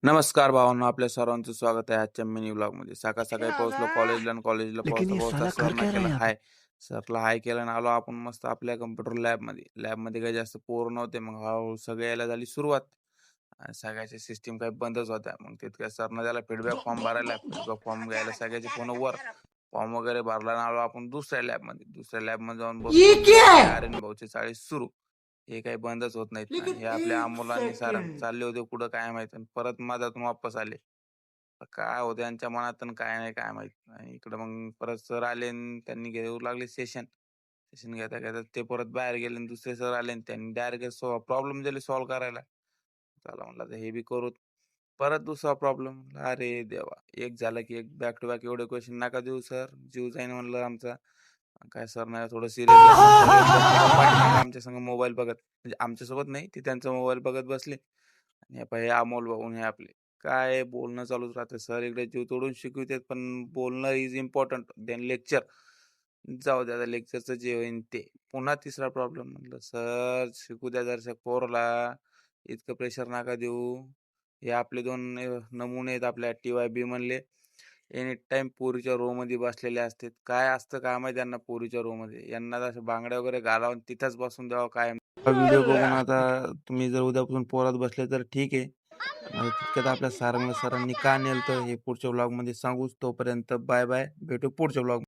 नमस्कार भावांनो, आपल्या सर्वांचं स्वागत आहे आजच्या मिनी व्लॉगमध्ये. सकाळ-सकाळी पोहोचलो कॉलेजला आणि कॉलेजला लेकिन ये पोहोचता-पोहोचता साला कर सरनं क्या रहा है केलं यहाँ पे? हाय. सरला हाय केलं आणि आलो आपण मस्त आपल्या कॉम्प्युटर लॅबमध्ये. लॅबमध्ये काही जास्त पोरं नव्हते. मग हळू सगळे यायला झाली सुरुवात. आणि सगळ्याच्या सिस्टम काही बंदच होत्या. मग तितक्या सरनं त्याला फीडबॅक फॉर्म भरायला. फीडबॅक फॉर्म घ्यायला सगळ्याचे फोन वर. फॉर्म वगैरे भरला आणि आलो आपण दुसऱ्या लॅबमध्ये. दुसऱ्या लॅबमध्ये जाऊन ये बसलो. क्या आपले है? आर्यन भाऊची चाळी सुरू. हे काही बंदच होत नाहीत आणि लेकिन हे आपल्या एक अमोल आणि सारंग सेकंड. चालले होते कुठं काय माहित आणि परत मधातून वापस आले. काय होतं यांच्या मनात आणि काय नाही काय माहित. आणि इकडं मग परत सर आले आणि त्यांनी घेऊ लागले सेशन. सेशन घेता-घेता ते परत बाहेर गेले आणि दुसरे सर आले आणि त्यांनी डायरेक्ट प्रॉब्लेम दिले सॉल्व्ह करायला. चला म्हटलं आता हे बी करू. परत दुसरा प्रॉब्लेम. अरे देवा! एक झालं की एक बॅक टू बॅक एवढे क्वेशन नका देऊ सर. जीव जाईन म्हणलं आमचा. काय सर नाही थोडं सीरियस घ्या. मग सगळे बसले मग पाठीमागे आमच्या संग मोबाईल बघत. म्हणजे आमच्यासोबत नाही, ते त्यांचा मोबाईल बघत बसले. आणि हे पहा हे अमोल भाऊ हे आपले. काय बोलणं चालूच राहतं. सर इकडे जीव तोडून शिकवितात, पण बोलणं इज इम्पोर्टंट देन लेक्चर. जाऊ द्या आता लेक्चरचं जे होईन ते. पुन्हा तिसरा प्रॉब्लेम म्हटलं, "सर शिकू द्या जरासं पोराला. इतकं प्रेशर नका देऊ." हे आपले 2 नमुने आहेत आपल्या टी-वाय-बी मधले. एनी टाईम पोरीच्या रोमध्ये बसलेले असतात. काय असतं काय माहीत यांना पोरीच्या रोमध्ये. यांना अशा बांगड्या वगैरे घालावून तिथंच बसून द्यावं कायम. हा व्हिडिओ बघून आता तुम्ही जर उद्यापासून पोरात बसले तर ठीक आहे. आता तितक्यात आपल्या सारंगला सरांनी का नेलतं हे पुढच्या व्लॉगमध्ये सांगूच. तोपर्यंत बाय बाय. भेटू पुढच्या व्लॉग